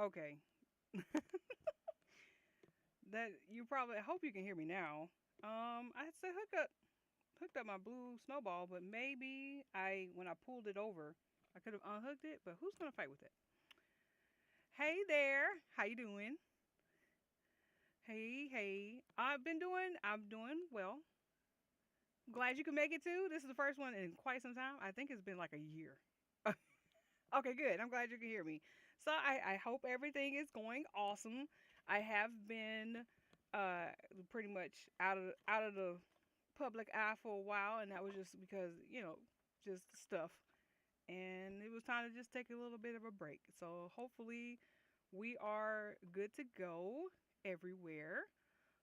Okay. That you probably. I hope you can hear me now. I said hooked up my blue snowball, but maybe when I pulled it over, I could have unhooked it. But who's gonna fight with it? Hey there, how you doing? Hey, hey. I'm doing well. Glad you can make it too. This is the first one in quite some time. I think it's been like a year. Okay, good. I'm glad you can hear me. So I hope everything is going awesome. I have been uh pretty much out of the public eye for a while, and that was just because just stuff, and it was time to just take a little bit of a break. So hopefully we are good to go everywhere.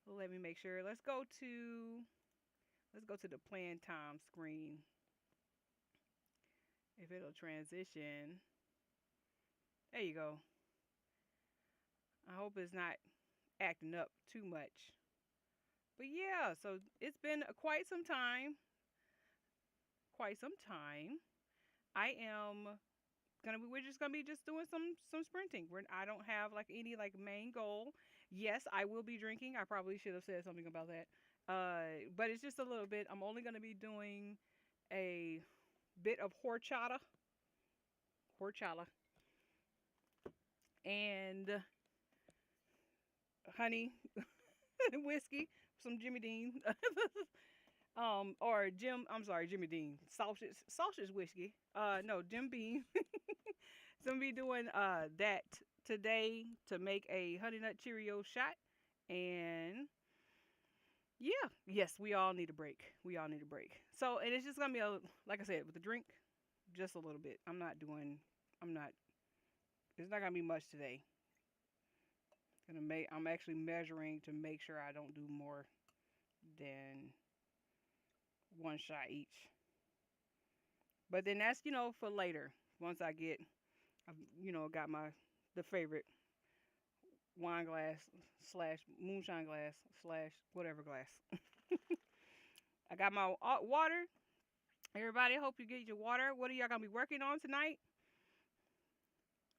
Let me make sure. Let's go to the plan time screen. If it'll transition. There you go. I hope it's not acting up too much. But yeah, so it's been quite some time. Quite some time. I am gonna be. We're just gonna be just doing some sprinting. I don't have like any like main goal. Yes, I will be drinking. I probably should have said something about that. But it's just a little bit. I'm only gonna be doing a bit of horchata, and honey whiskey, some Jimmy Dean, or Jim. I'm sorry, Jimmy Dean. Sausage whiskey. No, Jim Beam. So I'm gonna be doing that today to make a honey nut Cheerio shot, and yeah, yes, we all need a break. We all need a break. So, and it's just gonna be like I said, with the drink, just a little bit. I'm not doing. I'm not. It's not gonna be much today. I'm actually measuring to make sure I don't do more than one shot each. But then that's for later. Once I've got the favorite wine glass slash moonshine glass slash whatever glass. I got my water. Everybody, hope you get your water. What are y'all gonna be working on tonight?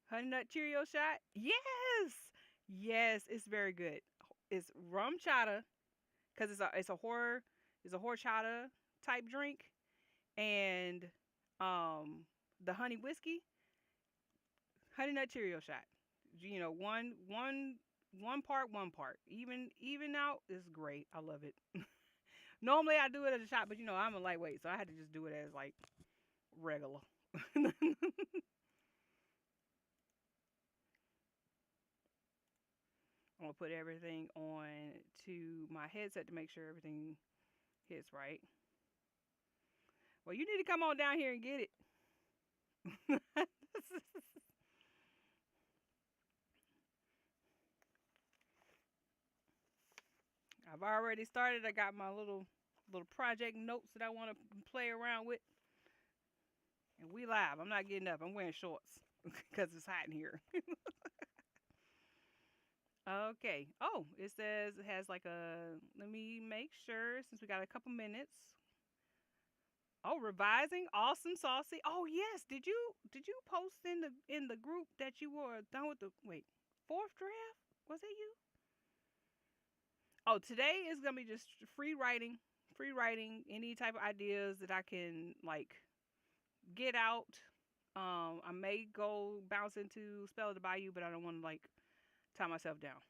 Honey Nut Cheerio shot? Yes, yes, it's very good. It's rum chata because it's a horchata type drink, and um the honey whiskey, honey nut Cheerio shot. One part, one part. Even out is great. I love it. Normally I do it as a shot, but I'm a lightweight, so I had to just do it as like regular. I'm gonna put everything on to my headset to make sure everything hits right. Well, you need to come on down here and get it. I've already started. I got my little project notes that I want to play around with, and we live. I'm not getting up. I'm wearing shorts because it's hot in here. Okay. Oh, it says it has like a. Let me make sure since we got a couple minutes. Oh, revising, awesome, saucy. Oh yes. Did you post in the group that you were done with the fourth draft? Was it you? Oh, today is gonna be just free writing, any type of ideas that I can like get out. I may go bounce into Spell of the Bayou, but I don't want to like tie myself down.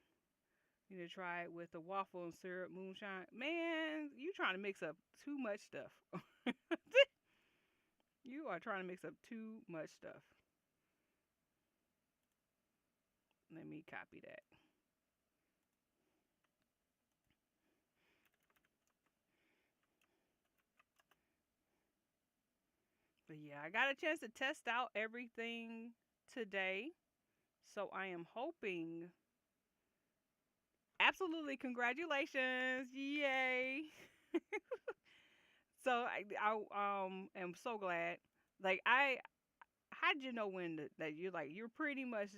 You need to try it with the waffle and syrup moonshine. Man, you trying to mix up too much stuff. You are trying to mix up too much stuff. Let me copy that. But yeah, I got a chance to test out everything today. So I am hoping. Absolutely, congratulations. Yay. So I am so glad. Like how did you know that you're pretty much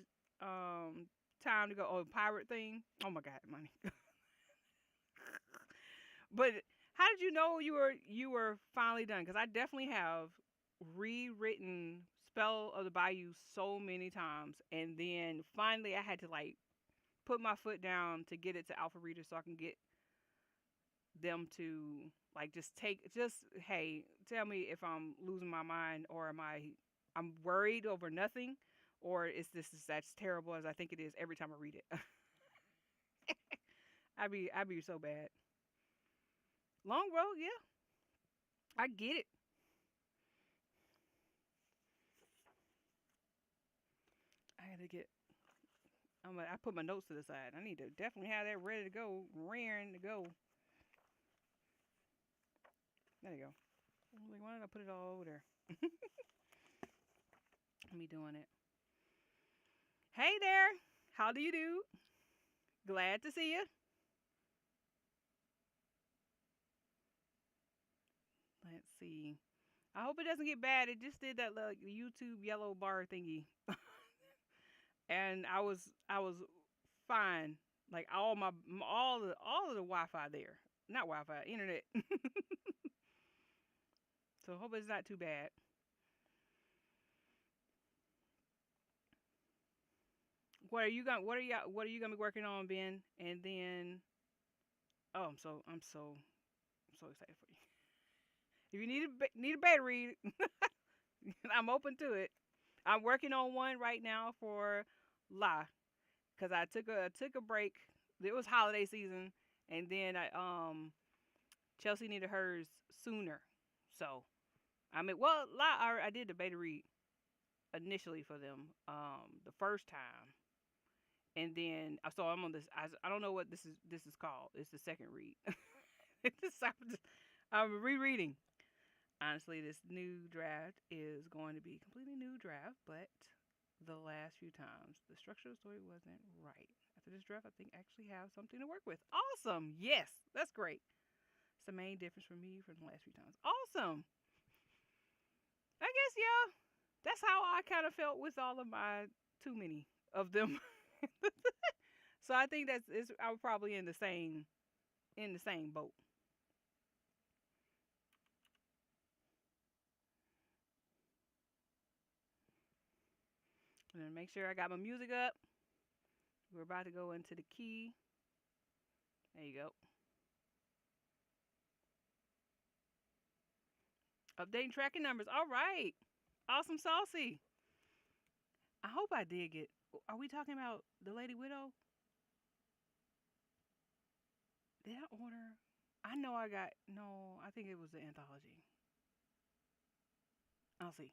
um time to go pirate thing? Oh my god, money. But how did you know you were finally done? Because I definitely have rewritten Spell of the Bayou so many times, and then finally I had to like put my foot down to get it to Alpha Reader so I can get them to like just take just hey, tell me if I'm losing my mind or am I'm worried over nothing or is this is that's terrible as I think it is every time I read it. I be so bad. Long road, yeah, I get it. I had to get. I put my notes to the side. I need to definitely have that ready to go, raring to go. There you go. I'm like, why did I put it all over there? Me doing it. Hey there. How do you do? Glad to see you. Let's see. I hope it doesn't get bad. It just did that like YouTube yellow bar thingy, and I was fine. Like all of the Wi-Fi there, not Wi-Fi, internet. So hope it's not too bad. What are you gonna be working on, Ben? And then oh, I'm so excited for you. If you need a battery, I'm open to it. I'm working on one right now for La, because I took a break. It was holiday season, and then Chelsea needed hers sooner. So I mean, well, La I did the beta read initially for them the first time, and then so I'm on this. I don't know what this is called. It's the second read. I'm rereading. Honestly, this new draft is going to be a completely new draft, but the last few times the structure of the story wasn't right. After this draft, I think I actually have something to work with. Awesome. Yes, that's great. It's the main difference for me from the last few times. Awesome. I guess yeah. That's how I kind of felt with all of my too many of them. So I think I'm probably in the same boat. I'm gonna make sure I got my music up. We're about to go into the key. There you go. Updating tracking numbers. All right. Awesome saucy. I hope I did get. Are we talking about the Lady Widow? Did I order? I know I got. No, I think it was the anthology. I'll see.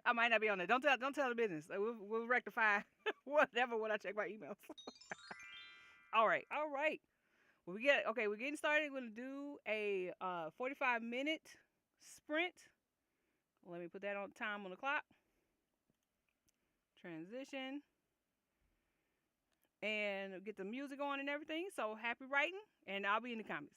I might not be on it. Don't tell the business. We'll rectify whatever when I check my emails. All right. All right. Well, okay. We're getting started. We're gonna do a 45-minute sprint. Let me put that on time on the clock. Transition and get the music on and everything. So happy writing, and I'll be in the comments.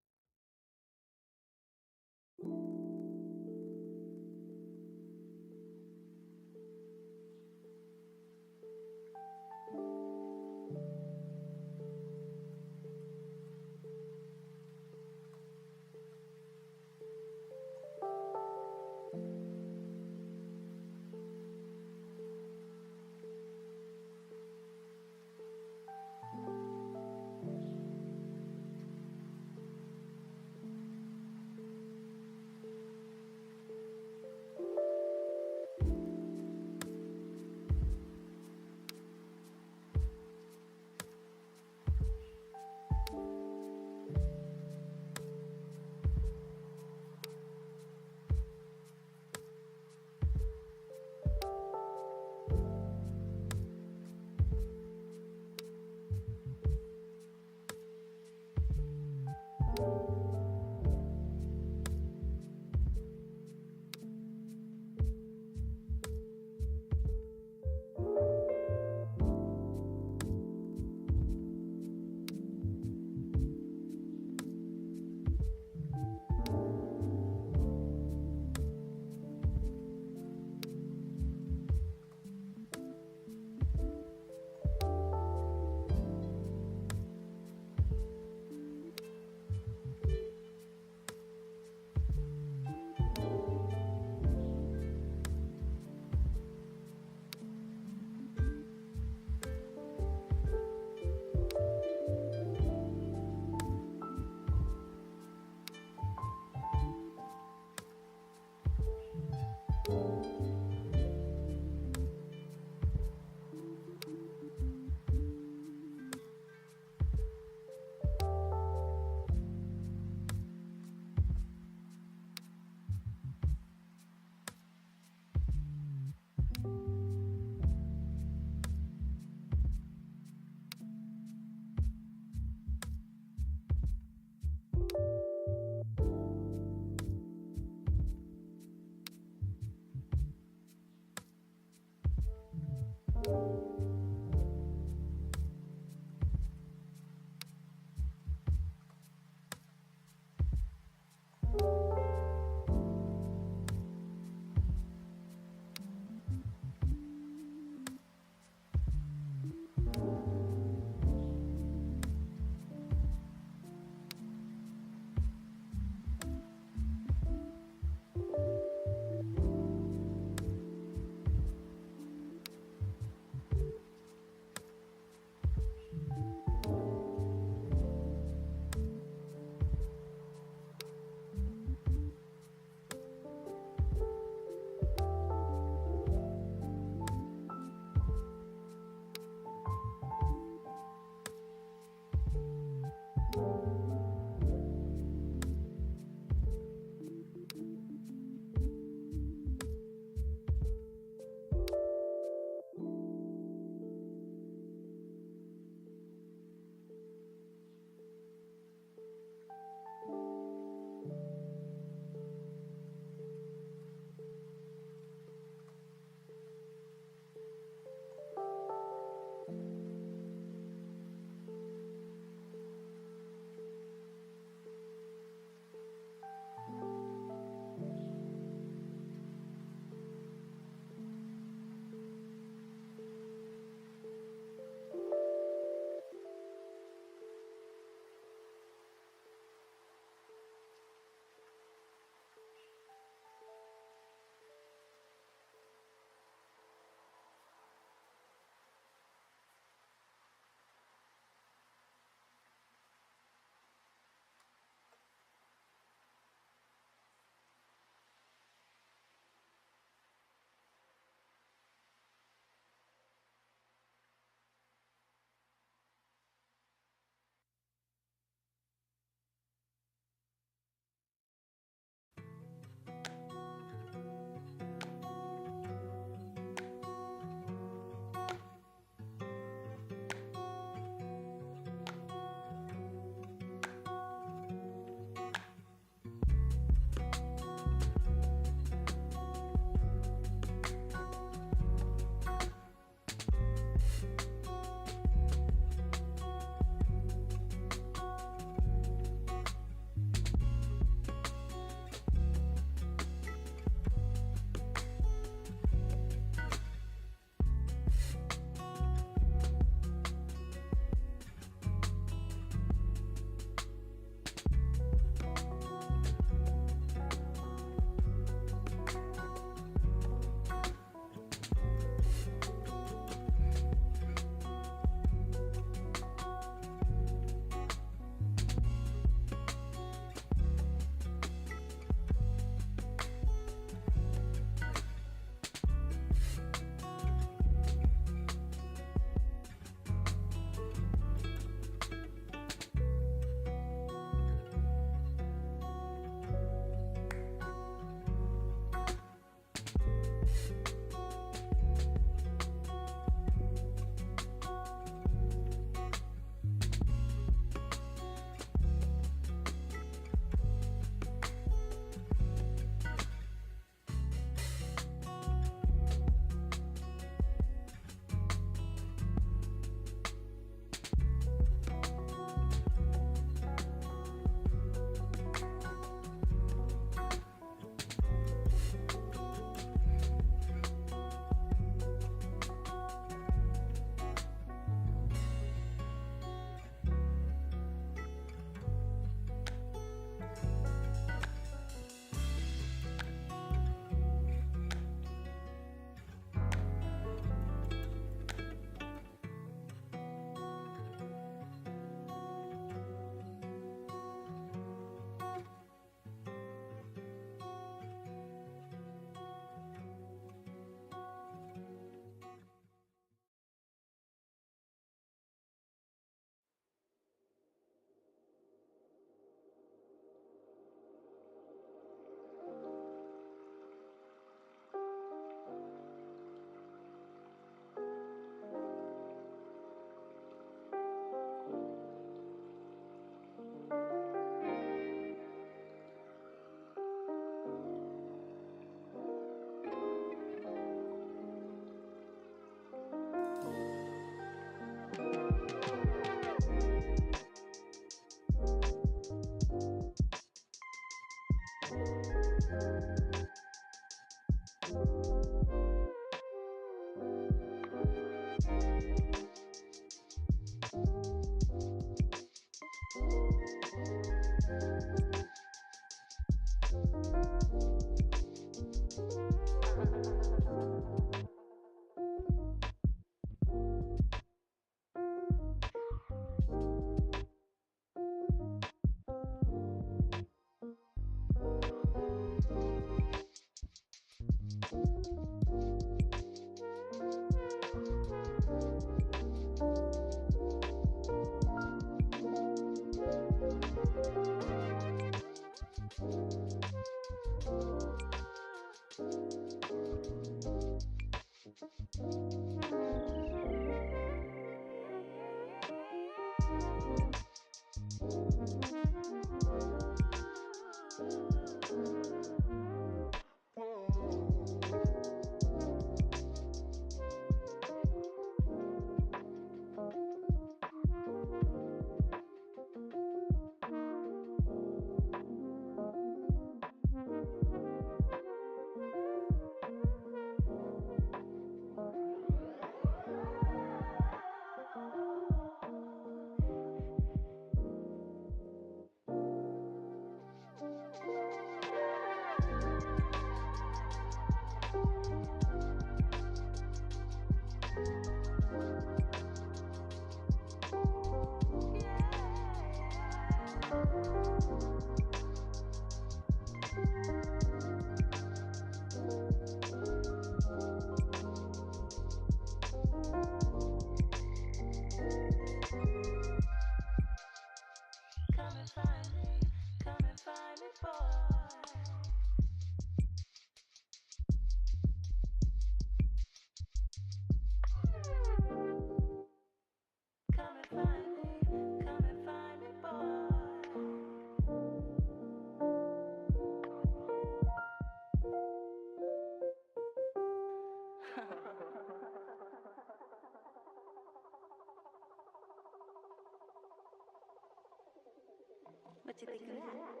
What you think of that?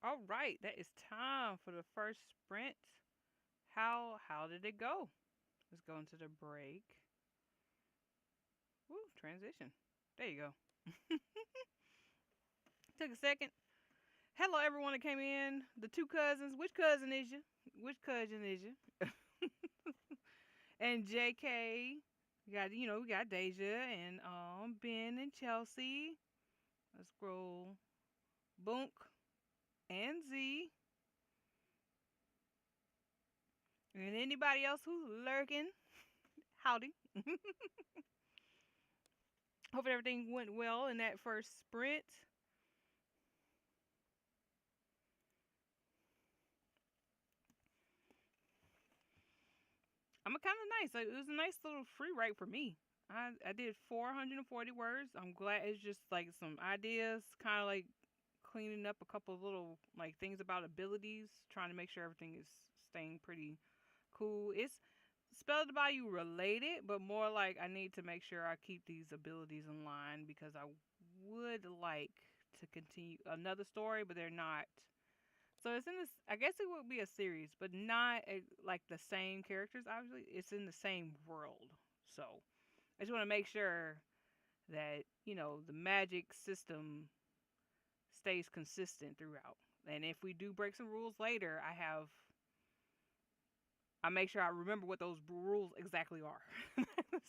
All right, that is time for the first sprint. How did it go? Let's go into the break. Woo, transition. There you go. Took a second. Hello, everyone that came in. The two cousins. Which cousin is you? Which cousin is you? And JK. We got Deja and Ben and Chelsea. Let's scroll. Boonk and Z. And anybody else who's lurking. Howdy. Hope everything went well in that first sprint. I'm kind of nice. Like, it was a nice little free write for me. I did 440 words. I'm glad it's just like some ideas, kind of like cleaning up a couple of little like things about abilities, trying to make sure everything is staying pretty cool. It's Spell the Bayou related, but more like I need to make sure I keep these abilities in line because I would like to continue another story, but they're not. So it's in this. I guess it would be a series, but not like the same characters. Obviously, it's in the same world. So I just want to make sure that the magic system stays consistent throughout. And if we do break some rules later, I make sure I remember what those rules exactly are.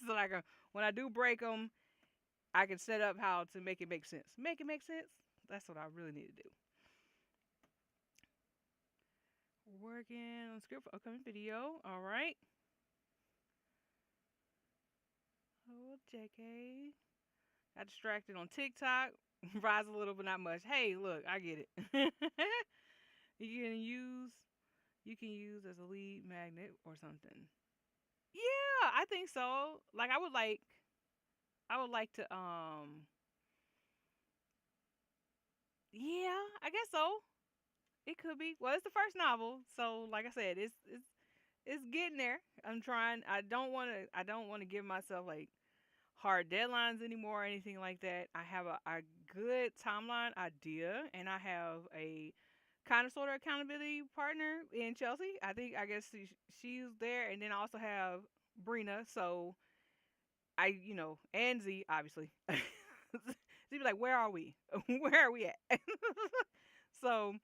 So like when I do break them, I can set up how to make it make sense. Make it make sense. That's what I really need to do. Working on script for upcoming video. All right. Oh, JK. Got distracted on TikTok. Rise a little, but not much. Hey, look, I get it. you can use you can use as a lead magnet or something. Yeah, I think so. Like I would like to yeah, I guess so. It could be. Well, it's the first novel, so like I said, it's getting there. I'm trying. I don't want to give myself like hard deadlines anymore or anything like that. I have a good timeline idea, and I have a kind of sort of accountability partner in Chelsea. I guess she's there, and then I also have Brina. So and Z obviously. She'd be like, "Where are we? Where are we at?" So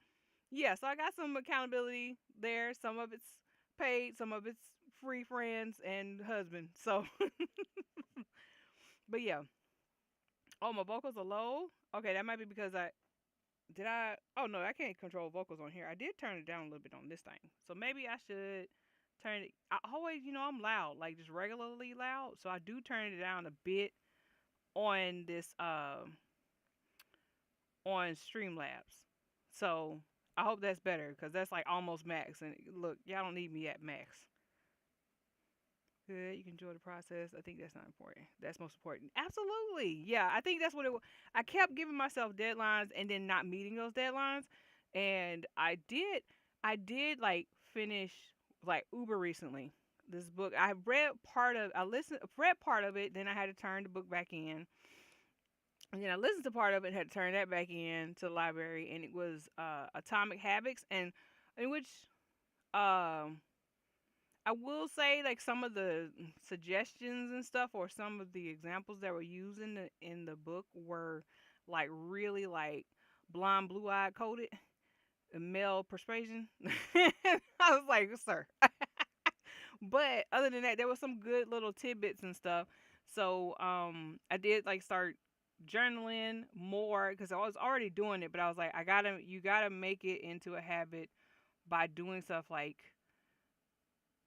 yeah, so I got some accountability there. Some of it's paid, some of it's free friends and husband. So, but yeah. Oh, my vocals are low. Okay, that might be because I did I. Oh no, I can't control vocals on here. I did turn it down a little bit on this thing, so maybe I should turn it. I always, I'm loud, like just regularly loud. So I do turn it down a bit on this on Streamlabs. So I hope that's better because that's like almost max. And look, y'all don't need me at max. Good. You can enjoy the process. I think that's not important. That's most important. Absolutely. Yeah, I think that's what it was. I kept giving myself deadlines and then not meeting those deadlines. And I did like finish like Uber recently. This book I read part of. Read part of it. Then I had to turn the book back in. And then I listened to part of it and had to turn that back in to the library. And it was Atomic Habits, and in which um I will say like some of the suggestions and stuff or some of the examples that were used in the book were like really like blonde blue eyed coded male persuasion. I was like, sir. But other than that, there was some good little tidbits and stuff. So I did like start journaling more because I was already doing it, but I was like, you gotta make it into a habit by doing stuff like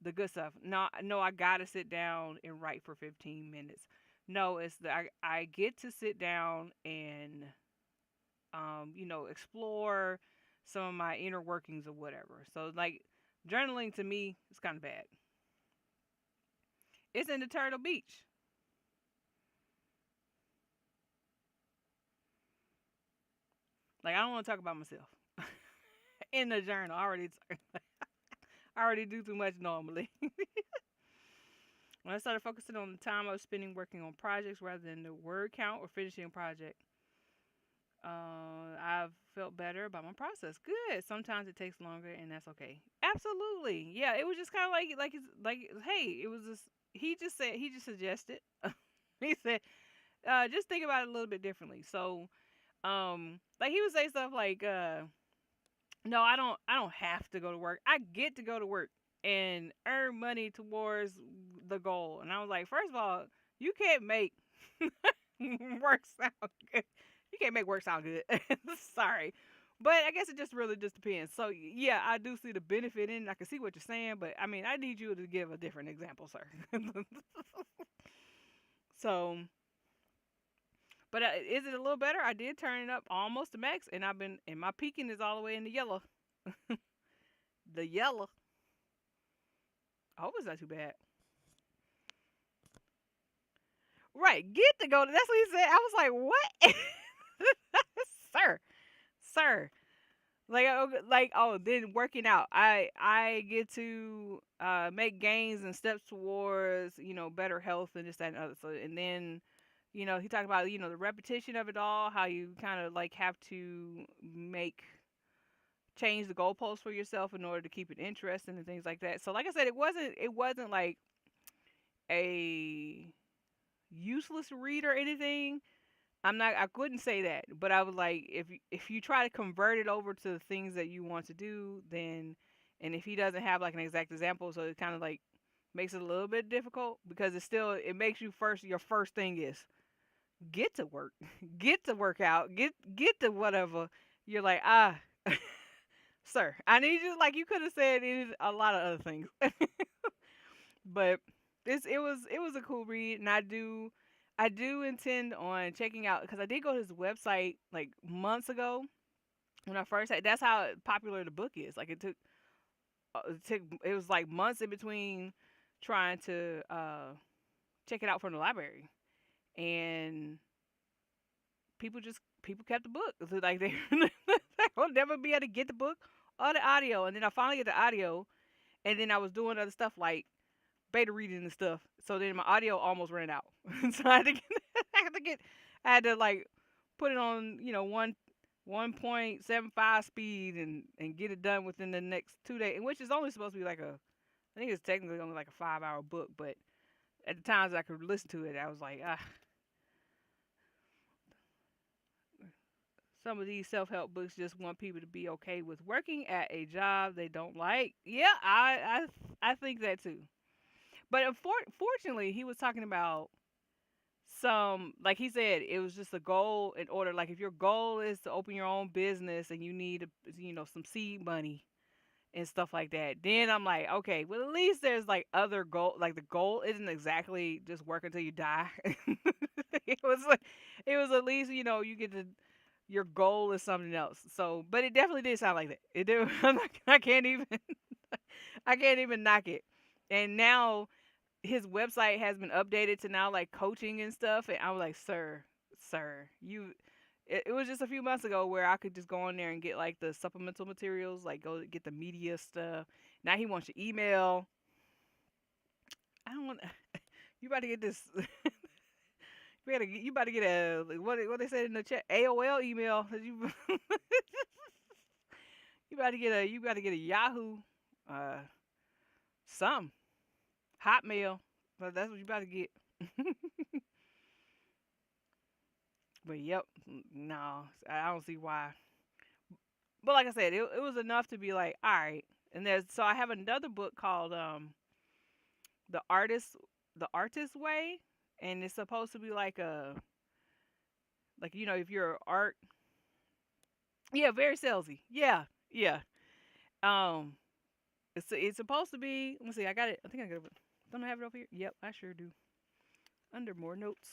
the good stuff. No, no, I gotta sit down and write for 15 minutes. No, it's that I get to sit down and explore some of my inner workings or whatever. So like journaling to me is kind of bad. It's in the Turtle Beach. Like I don't want to talk about myself in the journal. I already do too much normally. When I started focusing on the time I was spending working on projects rather than the word count or finishing a project, I've felt better about my process. Good. Sometimes it takes longer, and that's okay. Absolutely. Yeah. It was just kind of hey, it was just he just suggested. He said, just think about it a little bit differently. So, like he would say stuff like, no, I don't have to go to work. I get to go to work and earn money towards the goal. And I was like, first of all, you can't make work sound good. You can't make work sound good. Sorry. But I guess it just really just depends. So yeah, I do see the benefit in it. I can see what you're saying, but I mean, I need you to give a different example, sir. So, but is it a little better? I did turn it up almost to max, and my peaking is all the way in the yellow. The yellow. I hope it's not too bad. Right, get to go. That's what he said. I was like, what, sir, sir. Then working out. I get to make gains and steps towards better health and this that and other. So and then he talked about the repetition of it all, how you kind of like have to make change the goalposts for yourself in order to keep it interesting and things like that. So like I said, it wasn't like a useless read or anything. I couldn't say that, but I was like, if you try to convert it over to the things that you want to do, then, and if he doesn't have like an exact example, so it kind of like makes it a little bit difficult because it makes you first. Your first thing is get to work, get to work out, get to whatever. You're like, sir, I need you. Like you could have said a lot of other things, but it was a cool read, and I do intend on checking out because I did go to his website like months ago when I first had. That's how popular the book is. Like it was like months in between trying to check it out from the library, and people kept the book. So like they will never be able to get the book or the audio, and then I finally get the audio, and then I was doing other stuff like beta reading and stuff. So then my audio almost ran out. So I had to get, I had to like put it on, 1.75 speed and get it done within the next 2 days, which is only supposed to be like I think it's technically only like a 5 hour book, but at the times I could listen to it, I was like, some of these self help books just want people to be okay with working at a job they don't like. Yeah, I think that too. But fortunately, he was talking about some, like he said, it was just a goal in order. Like if your goal is to open your own business and you need, some seed money and stuff like that, then I'm like, okay, well at least there's like other goal. Like the goal isn't exactly just work until you die. it was like, it was at least you get to your goal is something else. So, but it definitely did sound like that. It did. I can't even. I can't even knock it. And now his website has been updated to now like coaching and stuff, and I was like, sir, it was just a few months ago where I could just go on there and get like the supplemental materials, like go get the media stuff. Now he wants your email. I don't want you about to get this. You about to get a what they said in the chat, AOL email. You about to get a Yahoo, uh some Hotmail. But that's what you about to get. But yep, no, I don't see why. But like I said, it was enough to be like, all right. And I have another book called the artist the artist way, and it's supposed to be like if you're art, yeah, very salesy, yeah, yeah. Um, it's supposed to be. Let me see, I got it. I think I got it. Don't I have it over here? Yep, I sure do. Under more notes.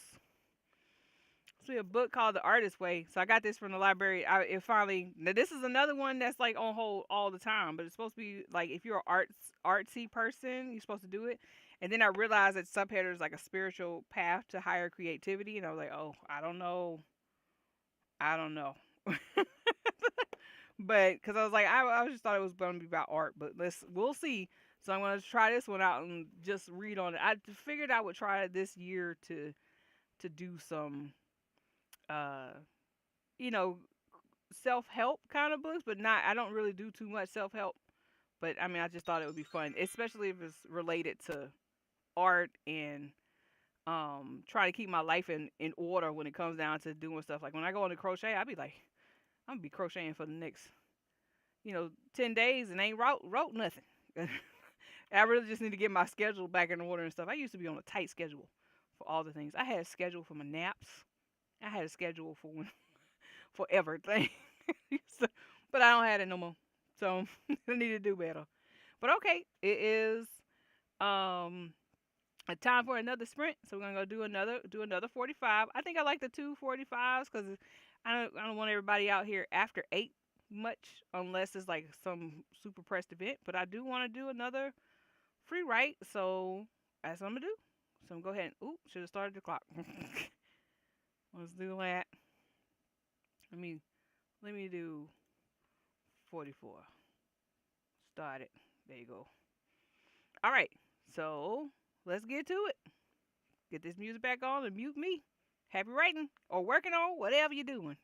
See a book called The Artist Way. So I got this from the library. It finally. Now this is another one that's like on hold all the time, but it's supposed to be like if you're an artsy person, you're supposed to do it. And then I realized that subheader is like a spiritual path to higher creativity, and I was like, oh, I don't know. But because I was like, I just thought it was going to be about art, but we'll see. So I'm going to try this one out and just read on it. I figured I would try it this year to do some uh you know, self help kind of books, but not. I don't really do too much self help. But I mean, I just thought it would be fun, especially if it's related to art and try to keep my life in order when it comes down to doing stuff. Like when I go into crochet, I be like, I'm gonna be crocheting for the next 10 days and ain't wrote nothing. I really just need to get my schedule back in order and stuff. I used to be on a tight schedule for all the things. I had a schedule for my naps. I had a schedule for for everything. So, but I don't have it no more. So I need to do better. But okay, it is um a time for another sprint. So we're gonna go do another 45. I think I like the 2 45s because I don't want everybody out here after 8 much unless it's like some super pressed event. But I do want to do another free write, so that's what I'm gonna do. So I'm gonna go ahead and should have started the clock. Let's do that. Let me let me do 44. Start it. There you go. All right. So let's get to it. Get this music back on and mute me. Happy writing or working on whatever you're doing.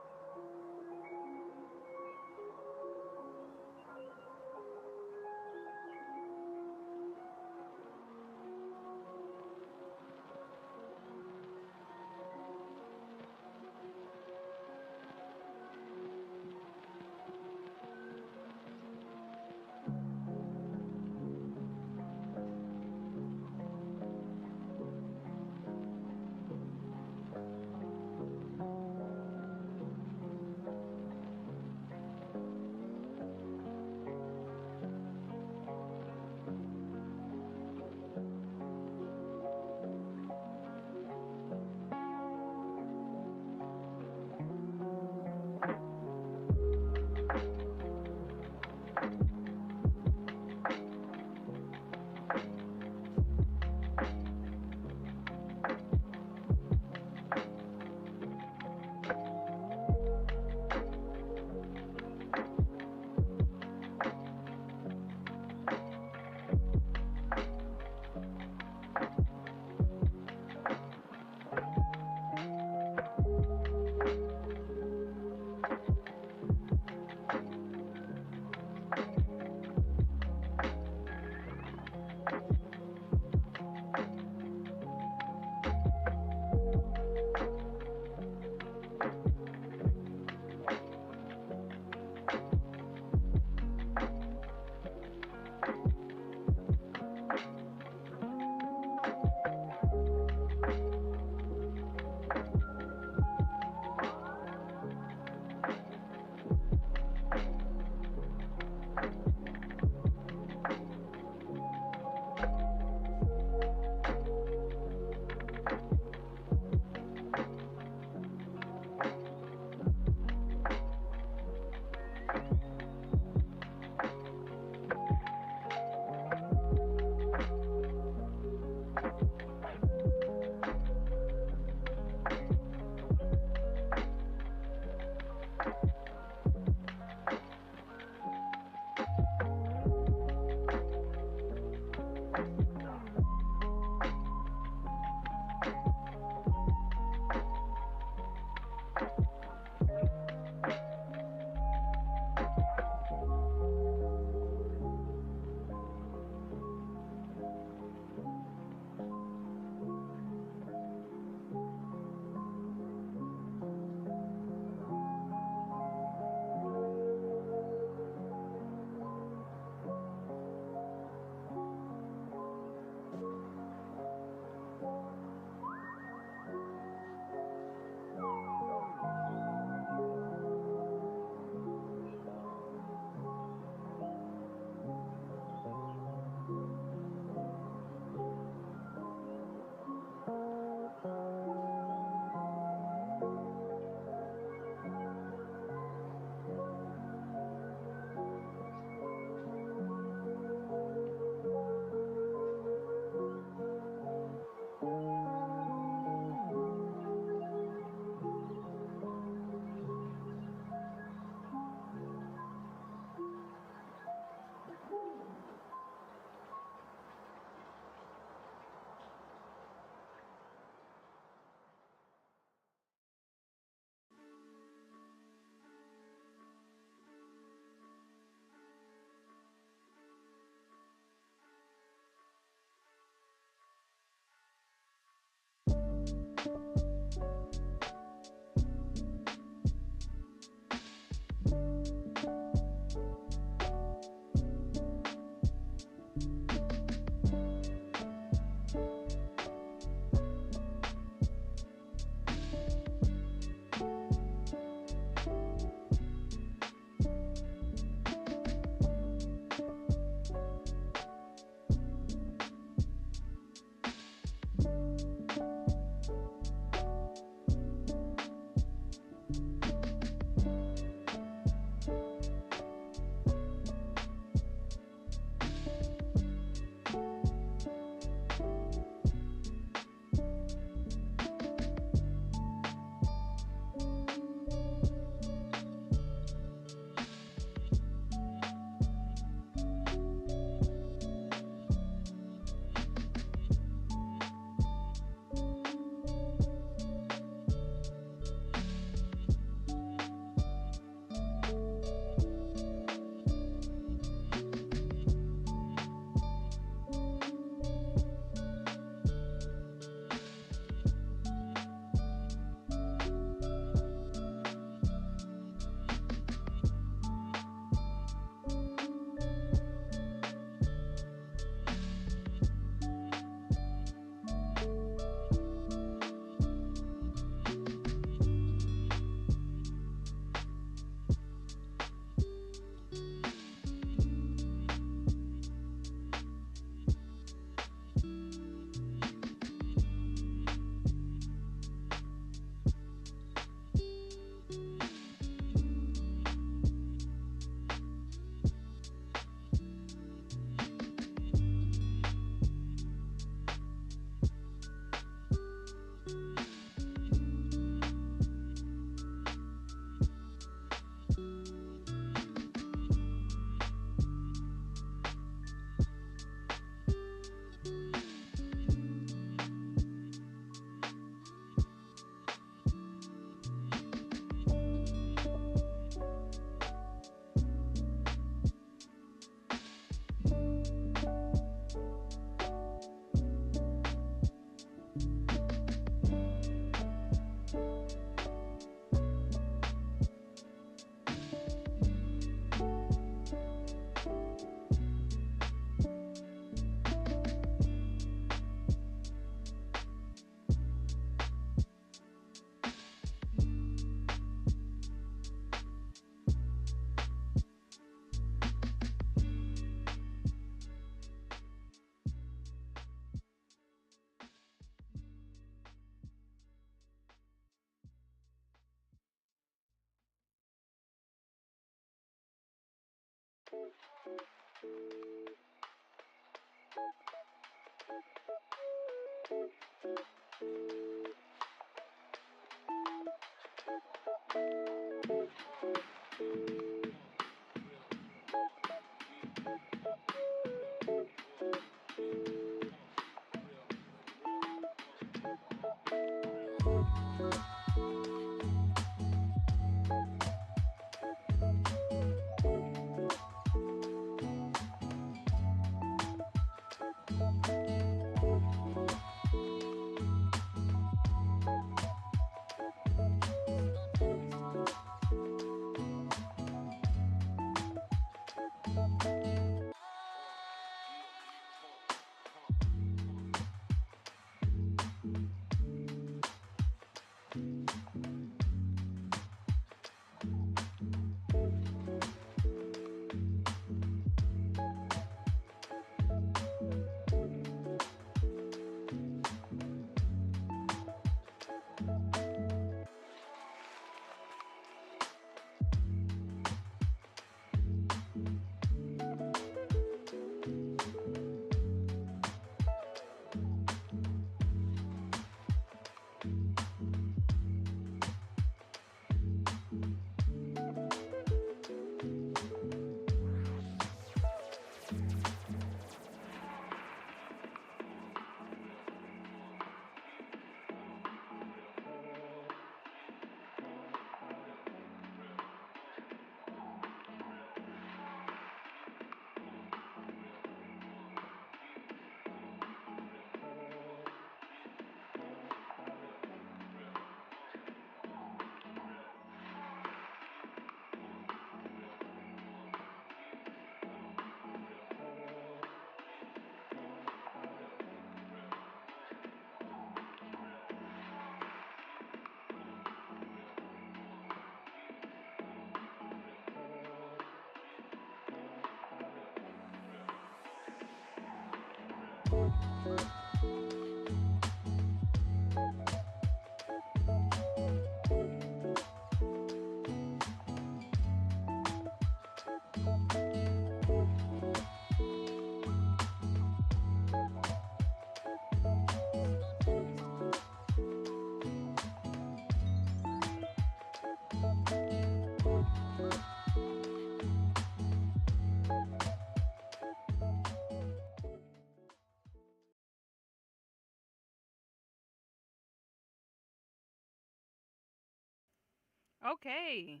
Okay.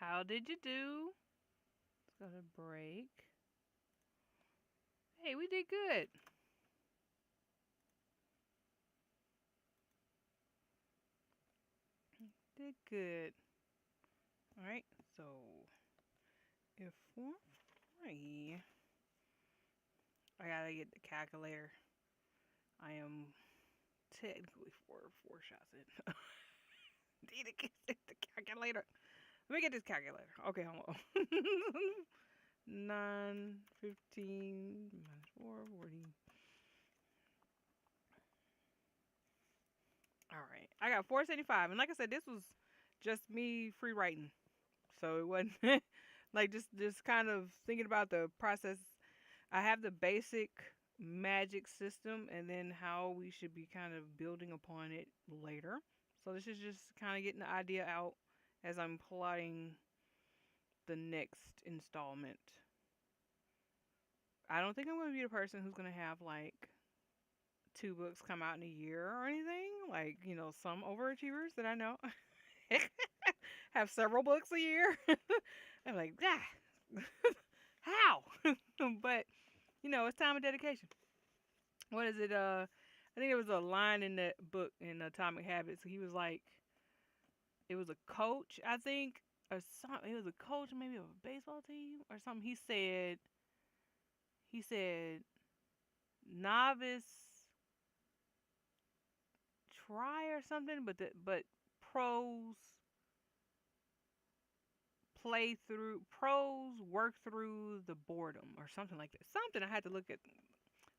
How did you do? Let's go to break. Hey, we did good. Did good. All right. So if we're free, I gotta get the calculator. I am technically four shots in. Need to get the calculator. Let me get this calculator. Okay, hold on. 9, 15 minus 4, 40. All right. I got 475. And like I said, this was just me free writing. So it wasn't like just kind of thinking about the process. I have the basic magic system and then how we should be kind of building upon it later. So this is just kind of getting the idea out as I'm plotting the next installment. I don't think I'm going to be the person who's going to have like two books come out in a year or anything. Like, some overachievers that I know have several books a year. I'm like, ah, how? But, it's time of dedication. What is it? I think there was a line in that book in Atomic Habits. He was like, it was a coach, I think, or something. He was a coach maybe of a baseball team or something. He said novice try or something, but pros pros work through the boredom or something like that. Something I had to look at.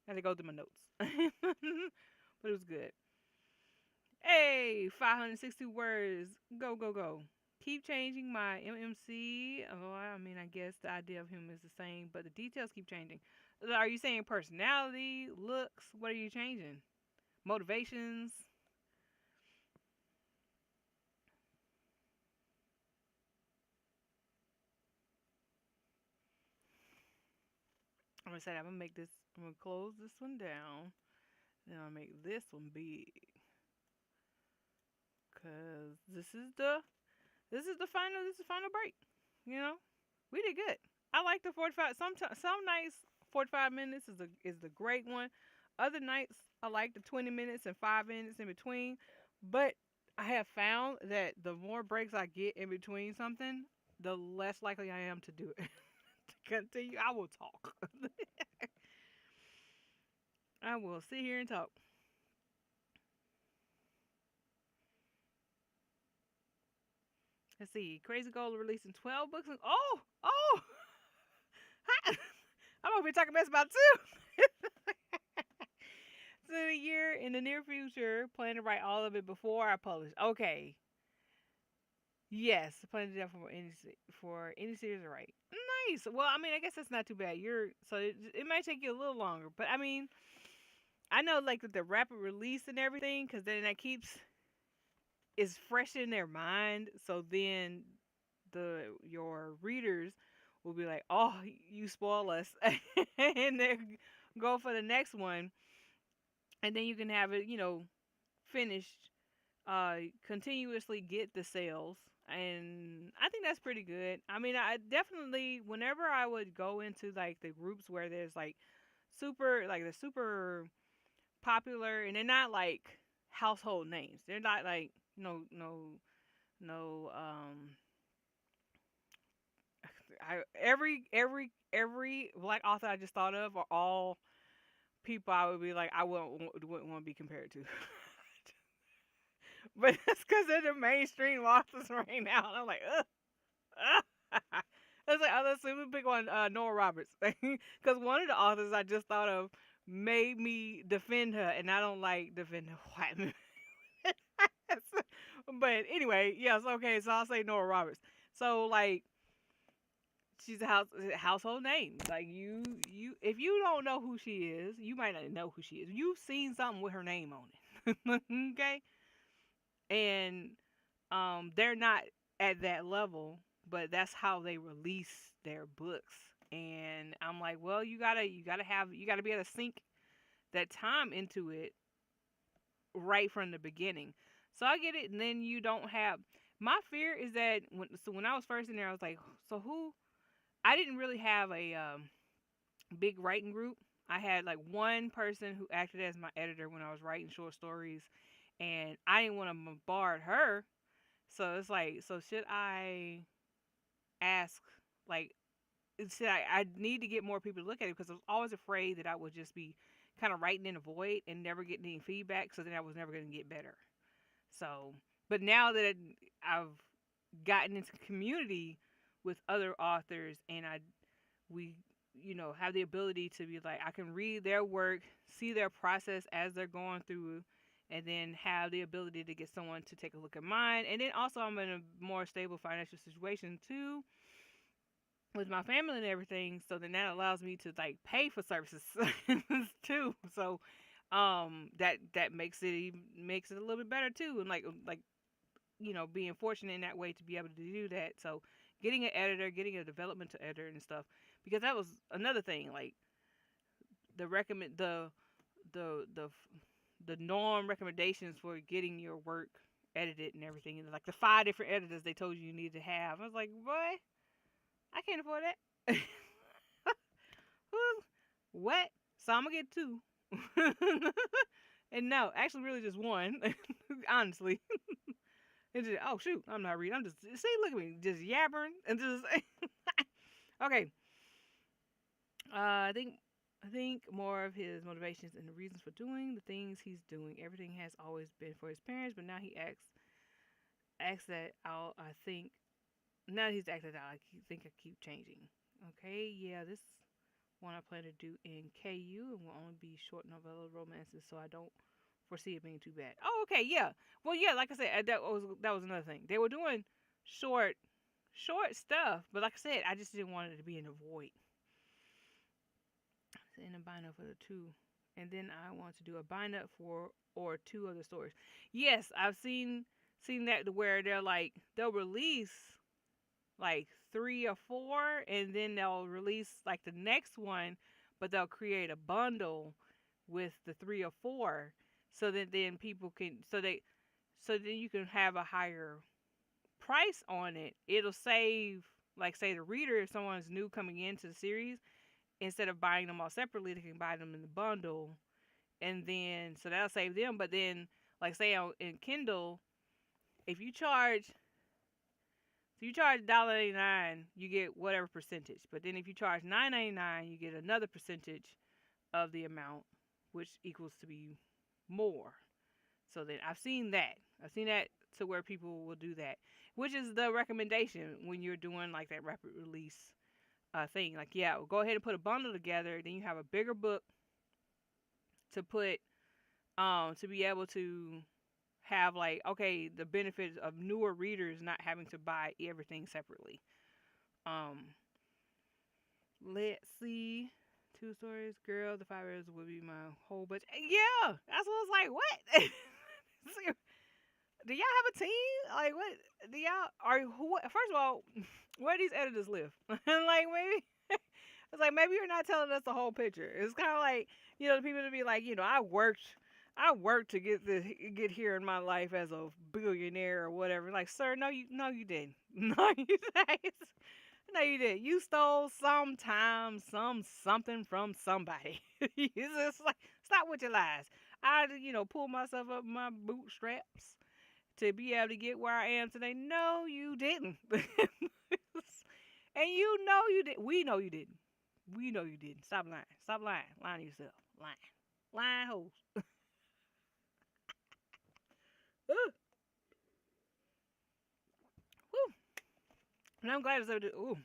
I had to go through my notes, but it was good. Hey, 560 words. Go, go, go. Keep changing my MMC. Oh, I mean, I guess the idea of him is the same, but the details keep changing. Are you saying personality, looks? What are you changing? Motivations? I'm gonna say I'm gonna make this. I'm gonna close this one down. Then I'll make this one big, cause this is the final break. You know, we did good. I like the 45. Sometimes some nights 45 minutes is the great one. Other nights I like the 20 minutes and 5 minutes in between. But I have found that the more breaks I get in between something, the less likely I am to do it. To continue, I will talk. I will sit here and talk. Let's see. Crazy Goal releasing 12 books. Oh, I'm gonna be talking mess about two. So a year in the near future, plan to write all of it before I publish. Okay. Yes, plan to do that for any series to write. Nice. Well, I mean, I guess that's not too bad. It might take you a little longer, but I mean, I know like with the rapid release and everything, because then that keeps is fresh in their mind. So then your readers will be like, "Oh, you spoil us," and they go for the next one, and then you can have it, finished. Continuously get the sales, and I think that's pretty good. I mean, I definitely whenever I would go into like the groups where there's like the super popular, and they're not like household names. They're not like no every black author I just thought of are all people I would be like I wouldn't want to be compared to. But that's because they're the mainstream authors right now. And I'm like, ugh. Ugh. That's like, let's see, we pick on Nora Roberts. Because one of the authors I just thought of made me defend her, and I don't like defending white men. But anyway, yes, okay, so I'll say Nora Roberts. So, like, she's a household name. Like, if you don't know who she is, you might not know who she is. You've seen something with her name on it. Okay? And they're not at that level, but that's how they release their books. And I'm like, well, you gotta be able to sink that time into it right from the beginning. So I get it, and then you don't have. My fear is that when I was first in there, I was like, so who? I didn't really have a big writing group. I had like one person who acted as my editor when I was writing short stories, and I didn't want to bombard her. So it's like, so should I ask, like, I need to get more people to look at it because I was always afraid that I would just be kind of writing in a void and never getting any feedback. So then I was never going to get better. So, but now that I've gotten into community with other authors, and we, have the ability to be like, I can read their work, see their process as they're going through, and then have the ability to get someone to take a look at mine. And then also, I'm in a more stable financial situation too with my family and everything. So then that allows me to like pay for services too. So that makes it a little bit better too. And like being fortunate in that way to be able to do that. So getting an editor, getting a developmental editor and stuff, because that was another thing. Like the recommend the the norm recommendations for getting your work edited and everything, and like the 5 different editors they told you need to have. I was like, boy, I can't afford that. What? So I'm gonna get two. And no, actually, really just one. Honestly, it's just, oh shoot, I'm not reading. I'm just see, look at me, just yabbering and just. Okay. I think more of his motivations and the reasons for doing the things he's doing. Everything has always been for his parents, but now he acts that out. I think now that he's acted out, think I keep changing. Okay, yeah, this one I plan to do in KU and will only be short novella romances, so I don't foresee it being too bad. Oh, okay, yeah. Well, yeah, like I said, that was another thing. They were doing short, short stuff. But like I said, I just didn't want it to be in the void. So in a bind up for the two, and then I want to do a bind up for or two other stories. Yes, I've seen that to where they'll release like three or four, and then they'll release like the next one, but they'll create a bundle with the three or four, so that then people can so then you can have a higher price on it. It'll save, like, say the reader, if someone's new coming into the series, instead of buying them all separately, they can buy them in the bundle, and then so that'll save them. But then, like, say in Kindle, if you charge so you charge $1.99, you get whatever percentage. But then if you charge $9.99, you get another percentage of the amount, which equals to be more. So then I've seen that. I've seen that to where people will do that, which is the recommendation when you're doing like that rapid release thing. Like, yeah, well, go ahead and put a bundle together. Then you have a bigger book to put to be able to have, like, okay, the benefits of newer readers not having to buy everything separately. Um, let's see. Two stories, girl. The 5 years will be my whole budget. Yeah, that's what I was like. What? Do y'all have a team? Like, what? Do y'all are who? First of all, where do these editors live? Like, maybe it's like maybe you're not telling us the whole picture. It's kind of like, the people to be like, I worked to get here in my life as a billionaire or whatever. Like, sir, no, you didn't. No, you didn't. No, you didn't. You stole something from somebody. You just like, stop with your lies. I, pull myself up my bootstraps to be able to get where I am today. No, you didn't. And you did. We know you didn't. We know you didn't. Stop lying. Stop lying. Lying to yourself. Lying. Lying hoes. Woo. And I'm glad it's over. Ooh.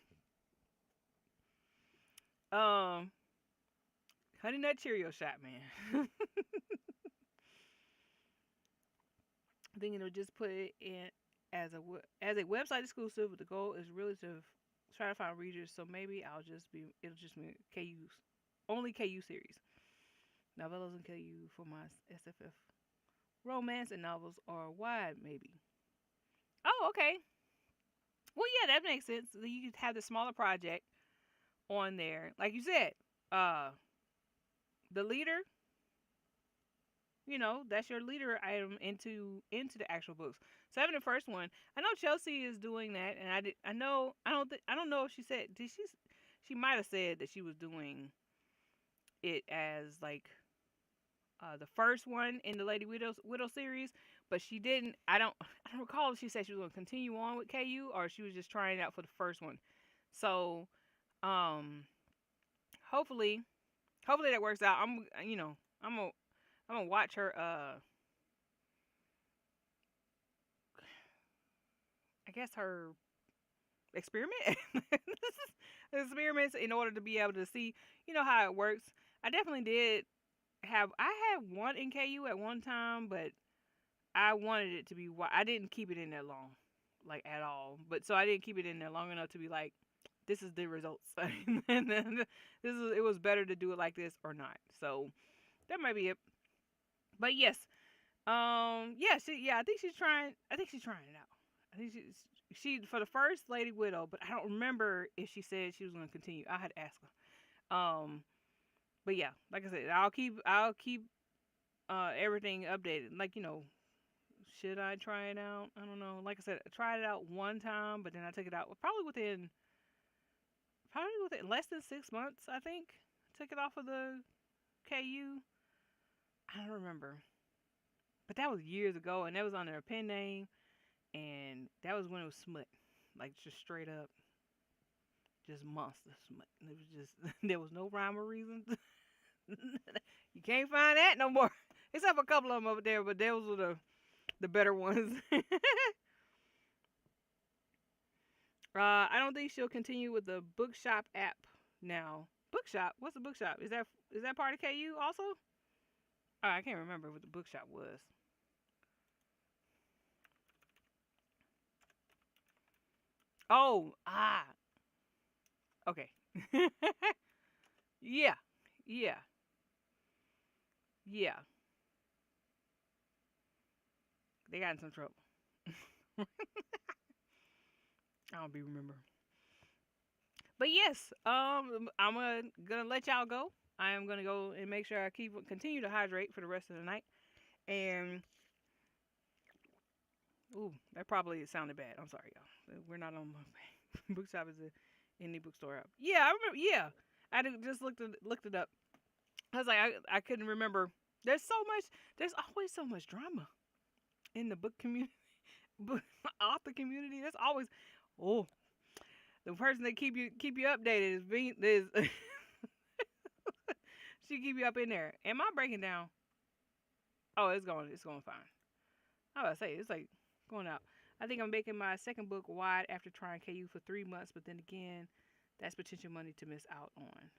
Um, Honey Nut Cheerio shot, man. I think it'll just put it in as a website exclusive. The goal is really to try to find readers. So maybe it'll just be KU's only KU series. Novellas and KU for my SFF. Romance and novels are wide, maybe. Oh, okay. Well, yeah, that makes sense. You could have the smaller project on there, like you said. Uh, the leader, that's your leader item into the actual books. So having the first one, I know Chelsea is doing that, and I don't know if she said, did she might have said that she was doing it as like the first one in the Lady Widow series, but she didn't. I don't recall if she said she was going to continue on with KU or she was just trying it out for the first one. So um hopefully that works out. I'm gonna watch her I guess her experiment experiments in order to be able to see how it works. I definitely did I had one in KU at one time, but I wanted it to be I didn't keep it in there long, like, at all. But so I didn't keep it in there long enough to be like, this is the results. And then it was better to do it like this or not. So that might be it. But yes, I think she's trying. I think she's trying it out. I think she for the first Lady Widow, but I don't remember if she said she was going to continue. I had to ask her. But yeah, like I said, I'll keep everything updated. Like, should I try it out? I don't know. Like I said, I tried it out one time, but then I took it out probably within less than 6 months. I think took it off of the KU. I don't remember, but that was years ago, and that was under a pen name, and that was when it was smut, like, just straight up, just monster smut. And it was just there was no rhyme or reason. You can't find that no more, except for a couple of them over there, but those were the better ones. I don't think she'll continue with the Bookshop app now. Bookshop? What's the Bookshop? Is that part of KU also? Oh, I can't remember what the Bookshop was. Oh, okay. Yeah, yeah, yeah. They got in some trouble. I don't be remember. But yes, I'm gonna let y'all go. I am gonna go and make sure I continue to hydrate for the rest of the night. And ooh, that probably sounded bad. I'm sorry, y'all. We're not on my bookshop is a indie bookstore app. Yeah, I remember. Yeah, just looked it up. I was like, I couldn't remember. There's so much. There's always so much drama in the book community, book author community. There's always oh the person that keep you updated is she keep you up in there. Am I breaking down? Oh, it's going fine. I was say it's like going out. I think I'm making my second book wide after trying KU for 3 months, but then again, that's potential money to miss out on.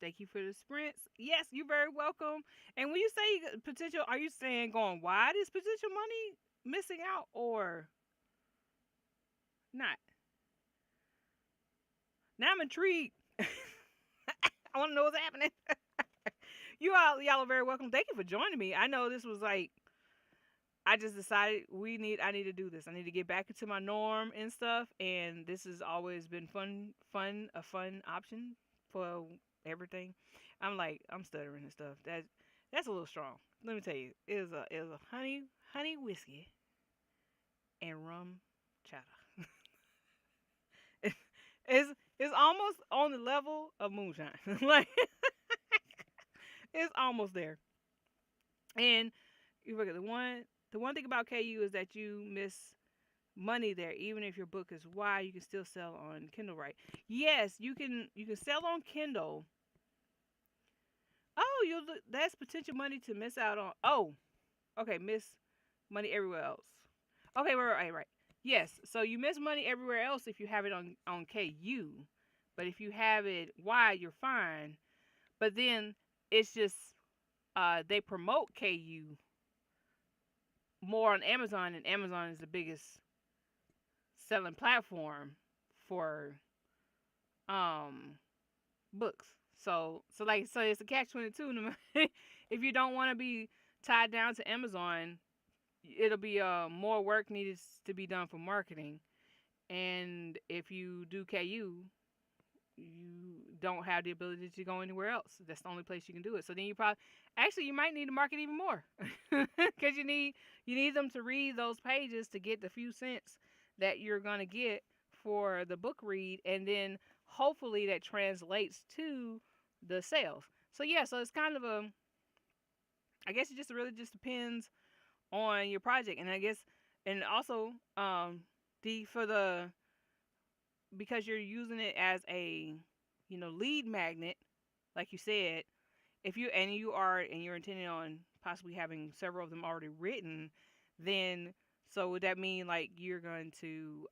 Thank you for the sprints. Yes, you're very welcome. And when you say potential, are you saying going wide is potential money missing out or not? Now I'm intrigued. I want to know what's happening. Y'all are very welcome. Thank you for joining me. I know this was like I just decided I need to do this. I need to get back into my norm and stuff. And this has always been a fun option for everything. I'm stuttering and stuff. That's a little strong. Let me tell you, it was a honey whiskey and rum chata. it's it's almost on the level of moonshine. Like it's almost there. And you look at the one thing about KU is that you miss money there. Even if your book is wide, you can still sell on Kindle, right? Yes, you can sell on Kindle. Oh, that's potential money to miss out on. Oh, okay, miss money everywhere else. Okay, right. Yes, so you miss money everywhere else if you have it on KU, but if you have it wide, you're fine. But then it's just they promote KU more on Amazon, and Amazon is the biggest selling platform for um books. So it's a catch 22. If you don't want to be tied down to Amazon, it'll be more work needed to be done for marketing. And if you do KU, you don't have the ability to go anywhere else. That's the only place you can do it. So then you might need to market even more because you need them to read those pages to get the few cents that you're gonna get for the book read, and then hopefully that translates to the sales. So yeah, so it's kind of I guess it just really just depends on your project, and I guess, and also the for the because you're using it as a lead magnet, like you said, if you're intending on possibly having several of them already written, then so would that mean like you're going to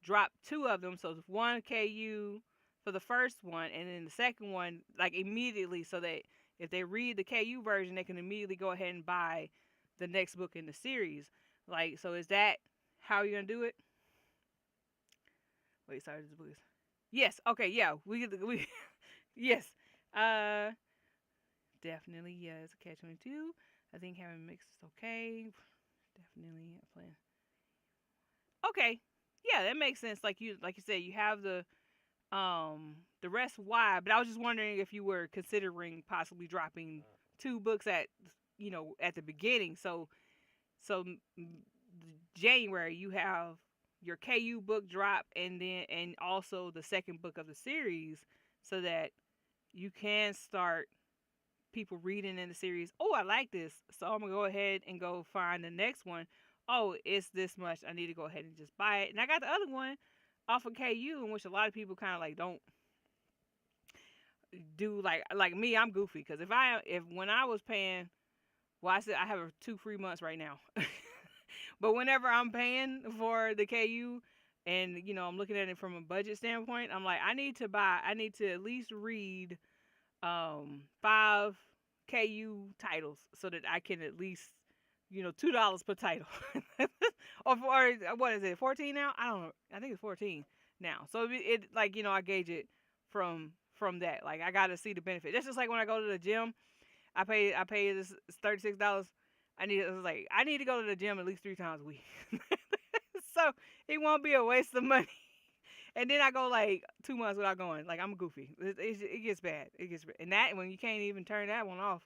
drop two of them, so one KU for the first one, and then the second one like immediately, so that if they read the KU version, they can immediately go ahead and buy the next book in the series. Like, so is that how you're gonna do it? Wait, sorry, this book is. Yes. Okay. Yeah. We. Yes. Uh. Definitely. Yeah. It's a catch 22. I think having a mix is okay. Definitely a plan. Okay. Yeah, that makes sense. Like you said, you have the rest wide, but I was just wondering if you were considering possibly dropping two books at the beginning. So January you have your KU book drop, and also the second book of the series, so that you can start people reading in the series. Oh, I like this, so I'm gonna go ahead and go find the next one. Oh, it's this much. I need to go ahead and just buy it. And I got the other one off of KU, in which a lot of people kind of like don't do like me. I'm goofy because if when I was paying, well, I said I have 2 free months right now. But whenever I'm paying for the KU, and I'm looking at it from a budget standpoint, I'm like, I need to at least read 5 KU titles so that I can at least $2 per title. or what is it? 14 now? I don't know. I think it's 14 now. So it like I gauge it from that. Like I gotta see the benefit. That's just like when I go to the gym. I pay this $36. I need to go to the gym at least 3 times a week. So it won't be a waste of money. And then I go like 2 months without going. Like I'm goofy. It gets bad. It gets bad. And that when you can't even turn that one off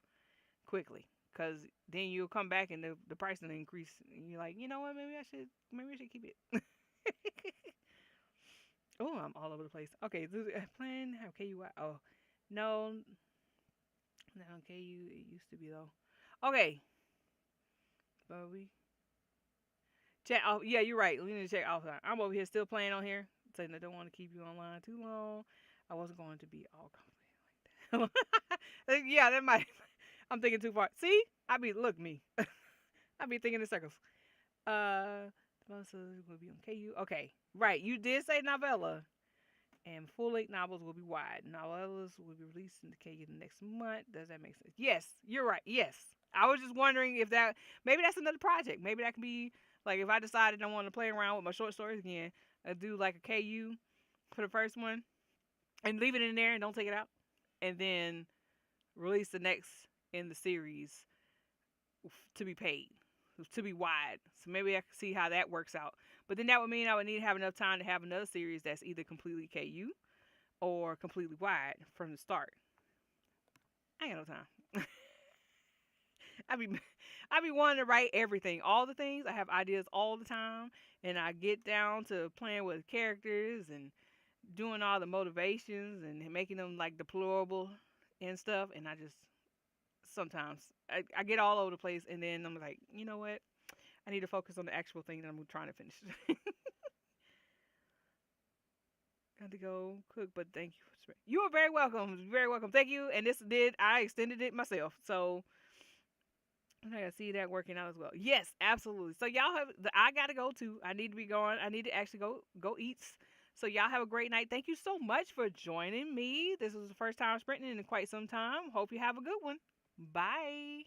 quickly, because then you'll come back and the price will increase. And you're like, you know what? Maybe I should keep it. Oh, I'm all over the place. Okay, plan have KUI. Oh, no, no KU. It used to be though. Okay, but we check. Oh, yeah, you're right. We need to check offline. I'm over here still playing on here, saying I don't want to keep you online too long. I wasn't going to be all complicated like that. Yeah, that might. I'm thinking too far. See, look me. I be thinking in circles. Uh, the most will be on KU. Okay, right. You did say novella, and full length novels will be wide. Novellas will be released in the KU the next month. Does that make sense? Yes, you're right. Yes, I was just wondering if that maybe that's another project. Maybe that can be like if I decided I want to play around with my short stories again, I do like a KU for the first one and leave it in there and don't take it out, and then release the next in the series to be paid, to be wide. So maybe I can see how that works out. But then that would mean I would need to have enough time to have another series that's either completely KU or completely wide from the start. I ain't got no time. I be I be wanting to write everything, all the things. I have ideas all the time, and I get down to playing with characters and doing all the motivations and making them like deplorable and stuff. And I just sometimes I get all over the place, and then I'm like, you know what? I need to focus on the actual thing that I'm trying to finish. Got to go cook, but thank you. You are very welcome. Very welcome. Thank you. And I extended it myself. So I gotta see that working out as well. Yes, absolutely. So y'all I gotta go too. I need to be going. I need to actually go eat. So y'all have a great night. Thank you so much for joining me. This was the first time sprinting in quite some time. Hope you have a good one. Bye.